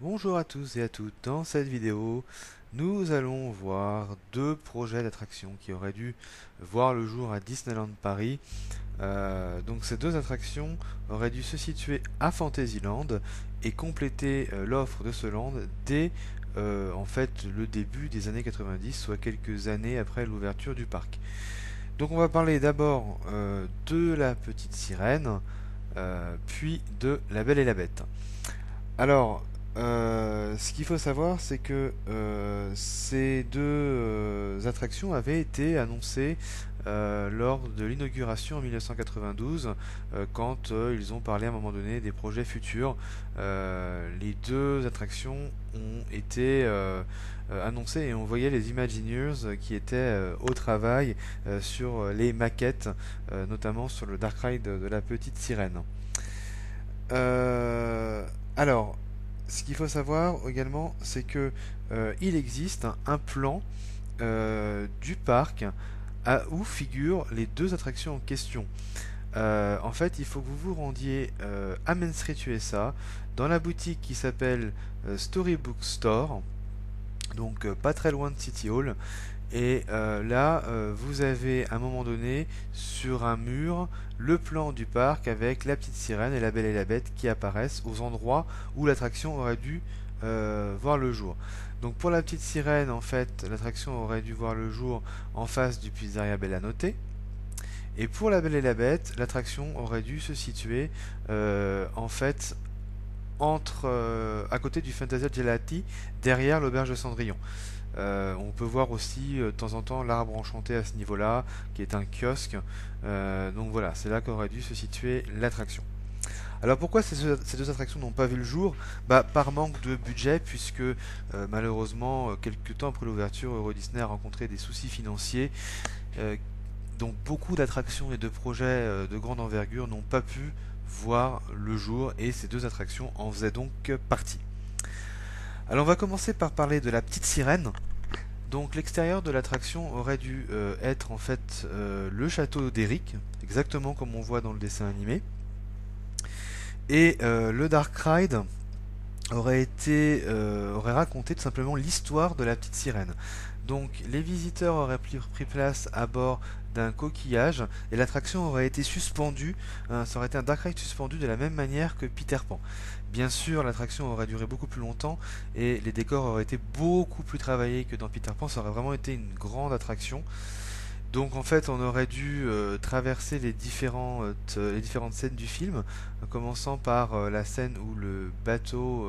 Bonjour à tous et à toutes, dans cette vidéo, nous allons voir deux projets d'attractions qui auraient dû voir le jour à Disneyland Paris. Donc ces deux attractions auraient dû se situer à Fantasyland et compléter l'offre de ce land dès en fait le début des années 90, soit quelques années après l'ouverture du parc. Donc on va parler d'abord de la petite sirène, puis de la Belle et la Bête. Alors, ce qu'il faut savoir, c'est que ces deux attractions avaient été annoncées lors de l'inauguration en 1992, quand ils ont parlé à un moment donné des projets futurs. Les deux attractions ont été annoncées et on voyait les Imagineers qui étaient au travail sur les maquettes, notamment sur le Dark Ride de la Petite Sirène. Euh, alors, ce qu'il faut savoir également, c'est que il existe un plan du parc où figurent les deux attractions en question. En fait, il faut que vous vous rendiez à Main Street USA, dans la boutique qui s'appelle Storybook Store, donc pas très loin de City Hall. Et là, vous avez à un moment donné sur un mur le plan du parc avec la petite sirène et la belle et la bête qui apparaissent aux endroits où l'attraction aurait dû voir le jour. Donc pour la petite sirène, en fait, l'attraction aurait dû voir le jour en face du Pizzeria Bellanotte. Et pour la belle et la bête, l'attraction aurait dû se situer en fait à côté du Fantasia Gelati, derrière l'auberge de Cendrillon. On peut voir aussi de temps en temps l'arbre enchanté à ce niveau-là, qui est un kiosque. Donc voilà, c'est là qu'aurait dû se situer l'attraction. Alors pourquoi ces deux attractions n'ont pas vu le jour? Bah, par manque de budget, puisque malheureusement, quelques temps après l'ouverture, Euro Disney a rencontré des soucis financiers. euh, donc beaucoup d'attractions et de projets de grande envergure n'ont pas pu voir le jour et ces deux attractions en faisaient donc partie. Alors on va commencer par parler de la petite sirène. Donc l'extérieur de l'attraction aurait dû être en fait le château d'Eric, exactement comme on voit dans le dessin animé. Et le Dark Ride aurait raconté tout simplement l'histoire de la petite sirène. Donc les visiteurs auraient pris place à bord d'un coquillage et l'attraction aurait été suspendue, ça aurait été un Dark Ride suspendu de la même manière que Peter Pan. Bien sûr, l'attraction aurait duré beaucoup plus longtemps et les décors auraient été beaucoup plus travaillés que dans Peter Pan, ça aurait vraiment été une grande attraction. Donc en fait, on aurait dû traverser les différentes scènes du film, en commençant par la scène où le bateau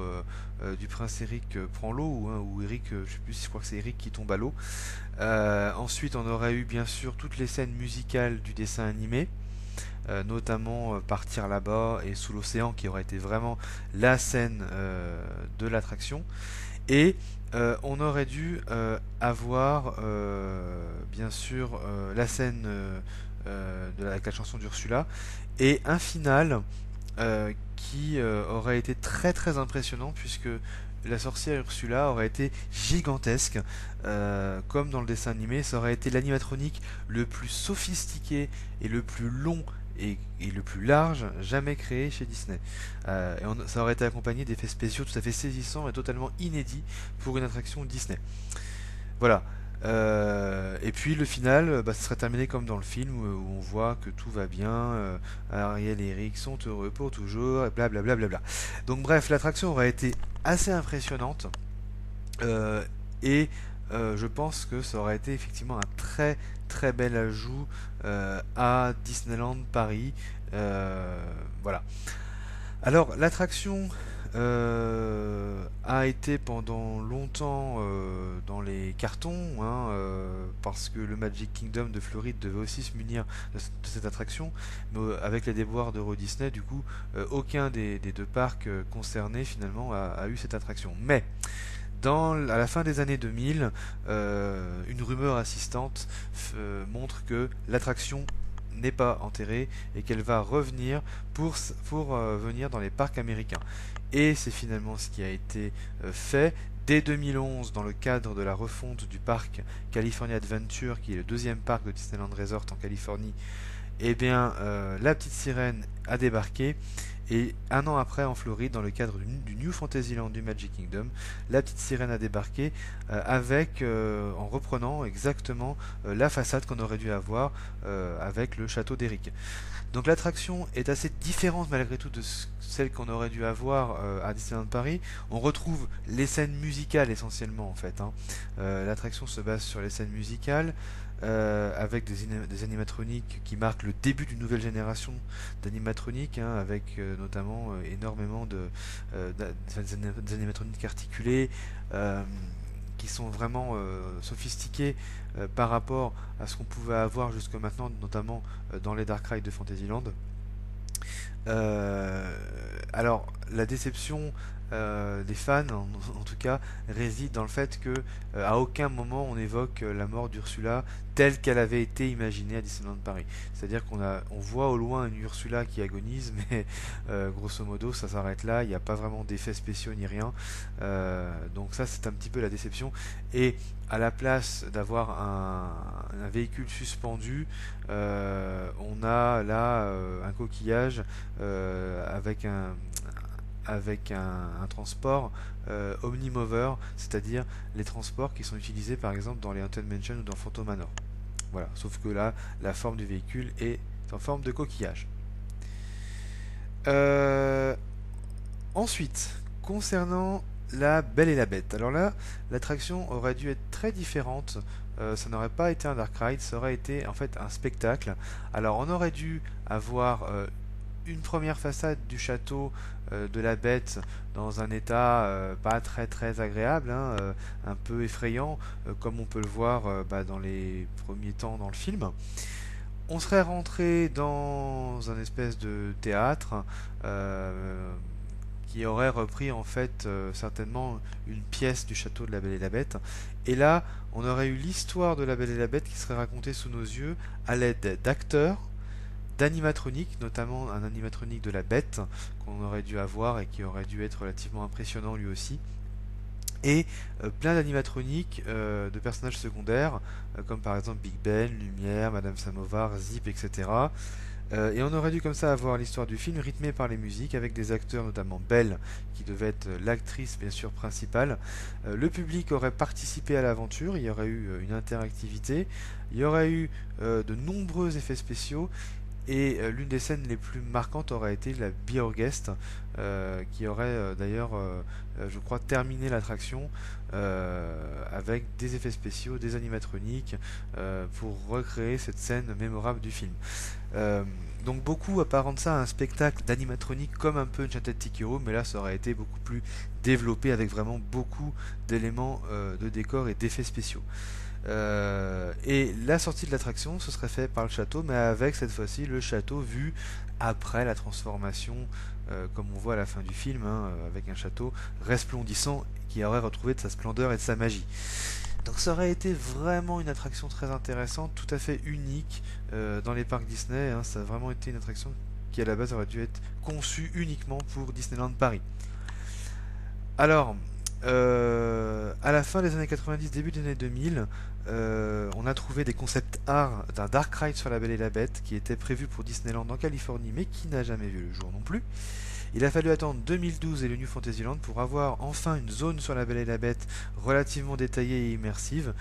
du prince Eric prend l'eau, ou Eric, je sais plus, je crois que c'est Eric qui tombe à l'eau. Ensuite, on aurait eu bien sûr toutes les scènes musicales du dessin animé, notamment Partir là-bas et Sous l'océan, qui aurait été vraiment la scène de l'attraction. Et on aurait dû avoir bien sûr la scène avec la chanson d'Ursula et un final qui aurait été très très impressionnant puisque la sorcière Ursula aurait été gigantesque, comme dans le dessin animé. Ça aurait été l'animatronique le plus sophistiqué et le plus long et le plus large jamais créé chez Disney. Ça aurait été accompagné d'effets spéciaux tout à fait saisissants et totalement inédits pour une attraction Disney. Voilà. Et puis le final, bah, ça serait terminé comme dans le film où on voit que tout va bien, Ariel et Eric sont heureux pour toujours, et blablabla. Bla bla bla. Donc bref, l'attraction aurait été assez impressionnante euh, et je pense que ça aurait été effectivement un très très bel ajout à Disneyland Paris. Voilà. Alors, l'attraction a été pendant longtemps dans les cartons, parce que le Magic Kingdom de Floride devait aussi se munir de cette attraction, mais avec les déboires d'Euro Disney, du coup, aucun des deux parcs concernés finalement a eu cette attraction. Mais à la fin des années 2000, une rumeur assistante montre que l'attraction n'est pas enterrée et qu'elle va revenir pour venir dans les parcs américains. Et c'est finalement ce qui a été fait dès 2011 dans le cadre de la refonte du parc California Adventure, qui est le deuxième parc de Disneyland Resort en Californie. Eh bien, la petite sirène a débarqué Et un an après, en Floride, dans le cadre du New Fantasyland du Magic Kingdom, la petite sirène a débarqué en reprenant exactement la façade qu'on aurait dû avoir avec le château d'Eric. Donc l'attraction est assez différente malgré tout de celle qu'on aurait dû avoir à Disneyland Paris. On retrouve les scènes musicales essentiellement en fait, hein. L'attraction se base sur les scènes musicales avec des animatroniques qui marquent le début d'une nouvelle génération d'animatroniques, hein, avec notamment énormément des animatroniques articulés euh, qui sont vraiment sophistiqués par rapport à ce qu'on pouvait avoir jusque maintenant, notamment dans les Dark Rides de Fantasyland. Euh, alors, la déception des fans, en tout cas, réside dans le fait que à aucun moment on évoque la mort d'Ursula telle qu'elle avait été imaginée à Disneyland Paris. C'est-à-dire on voit au loin une Ursula qui agonise, mais grosso modo ça s'arrête là. Il n'y a pas vraiment d'effets spéciaux ni rien. Donc ça c'est un petit peu la déception. Et à la place d'avoir un véhicule suspendu, on a là un coquillage avec un transport omnimover, c'est-à-dire les transports qui sont utilisés par exemple dans les Haunted Mansion ou dans Phantom Manor. Voilà, sauf que là, la forme du véhicule est en forme de coquillage. Euh, Ensuite, concernant la Belle et la Bête. Alors là, l'attraction aurait dû être très différente. Ça n'aurait pas été un dark ride, ça aurait été en fait un spectacle. Alors on aurait dû avoir une première façade du château de la Bête dans un état pas très très agréable, hein, un peu effrayant, comme on peut le voir dans les premiers temps dans le film. On serait rentré dans un espèce de théâtre qui aurait repris en fait certainement une pièce du château de la Belle et la Bête. Et là, on aurait eu l'histoire de la Belle et la Bête qui serait racontée sous nos yeux à l'aide d'acteurs, d'animatroniques, notamment un animatronique de la Bête qu'on aurait dû avoir et qui aurait dû être relativement impressionnant lui aussi, et plein d'animatroniques de personnages secondaires, comme par exemple Big Ben, Lumière, Madame Samovar, Zip, etc. Et on aurait dû comme ça avoir l'histoire du film rythmée par les musiques, avec des acteurs, notamment Belle, qui devait être l'actrice bien sûr principale. Le public aurait participé à l'aventure, il y aurait eu une interactivité, il y aurait eu de nombreux effets spéciaux, et l'une des scènes les plus marquantes aurait été la Be Our Guest, qui aurait d'ailleurs, je crois, terminé l'attraction avec des effets spéciaux, des animatroniques, pour recréer cette scène mémorable du film. Euh, donc beaucoup apparentent ça à un spectacle d'animatronique comme un peu Enchanted Tiki Room, mais là ça aurait été beaucoup plus développé avec vraiment beaucoup d'éléments de décor et d'effets spéciaux. Et la sortie de l'attraction, ce serait fait par le château, mais avec cette fois-ci le château vu après la transformation, comme on voit à la fin du film, hein, avec un château resplendissant qui aurait retrouvé de sa splendeur et de sa magie. Donc ça aurait été vraiment une attraction très intéressante, tout à fait unique dans les parcs Disney, hein. Ça a vraiment été une attraction qui à la base aurait dû être conçue uniquement pour Disneyland Paris. Alors, à la fin des années 90, début des années 2000, on a trouvé des concept art d'un Dark Ride sur la Belle et la Bête qui était prévu pour Disneyland en Californie, mais qui n'a jamais vu le jour non plus. Il a fallu attendre 2012 et le New Fantasyland pour avoir enfin une zone sur la Belle et la Bête relativement détaillée et immersive,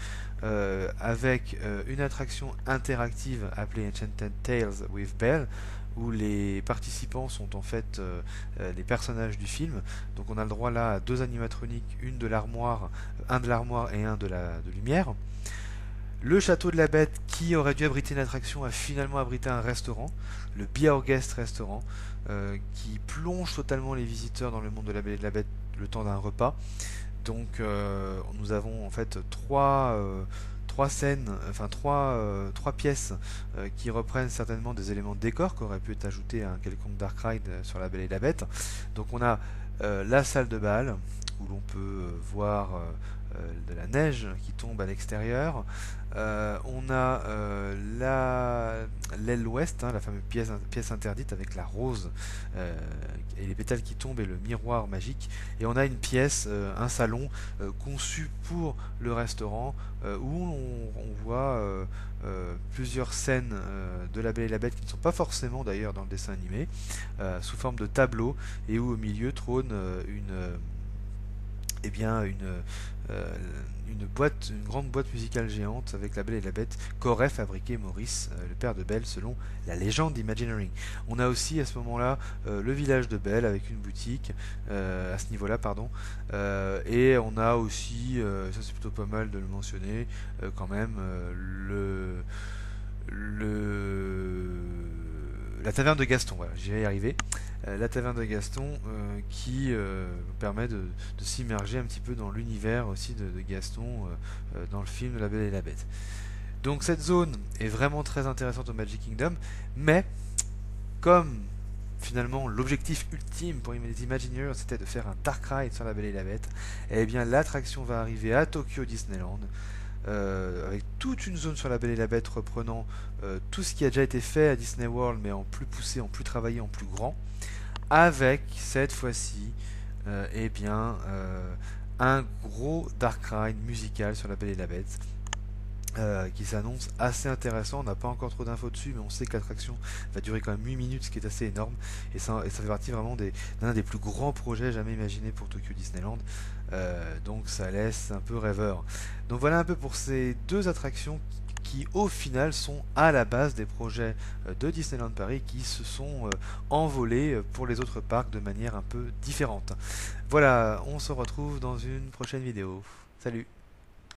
avec une attraction interactive appelée Enchanted Tales with Belle, où les participants sont en fait les personnages du film. Donc on a le droit là à deux animatroniques, une de l'armoire, un de l'armoire et un de lumière. Le château de la Bête, qui aurait dû abriter une attraction, a finalement abrité un restaurant, le Be Our Guest restaurant, qui plonge totalement les visiteurs dans le monde de la Belle et de la Bête le temps d'un repas. Donc nous avons en fait trois scènes, enfin trois pièces qui reprennent certainement des éléments de décor qui auraient pu être ajoutés à un quelconque Dark Ride sur la Belle et la Bête. Donc on a la salle de bal où l'on peut voir de la neige qui tombe à l'extérieur. On a l'aile ouest, hein, la fameuse pièce interdite avec la rose et les pétales qui tombent et le miroir magique. Et on a une pièce, un salon conçu pour le restaurant où on voit plusieurs scènes de La Belle et la Bête qui ne sont pas forcément d'ailleurs dans le dessin animé, sous forme de tableau et où au milieu trône eh bien euh, une grande boîte musicale géante avec La Belle et la Bête qu'aurait fabriqué Maurice, le père de Belle, selon la légende d'Imagineering. On a aussi à ce moment-là le village de Belle avec une boutique à ce niveau-là, pardon. Et on a aussi, ça c'est plutôt pas mal de le mentionner, quand même, le la taverne de Gaston, voilà, j'y vais y arriver. La taverne de Gaston qui permet de s'immerger un petit peu dans l'univers aussi de Gaston dans le film de La Belle et la Bête. Donc cette zone est vraiment très intéressante au Magic Kingdom, mais comme finalement l'objectif ultime pour les Imagineers c'était de faire un Dark Ride sur La Belle et la Bête, et bien l'attraction va arriver à Tokyo Disneyland avec toute une zone sur La Belle et la Bête reprenant tout ce qui a déjà été fait à Disney World mais en plus poussé, en plus travaillé, en plus grand, avec cette fois-ci eh bien un gros Dark Ride musical sur La Belle et la Bête qui s'annonce assez intéressant. On n'a pas encore trop d'infos dessus, mais on sait que l'attraction va durer quand même 8 minutes, ce qui est assez énorme. Et ça fait partie vraiment d'un des plus grands projets jamais imaginés pour Tokyo Disneyland. Donc ça laisse un peu rêveur. Donc voilà un peu pour ces deux attractions qui au final sont à la base des projets de Disneyland Paris qui se sont envolés pour les autres parcs de manière un peu différente. Voilà, on se retrouve dans une prochaine vidéo. Salut!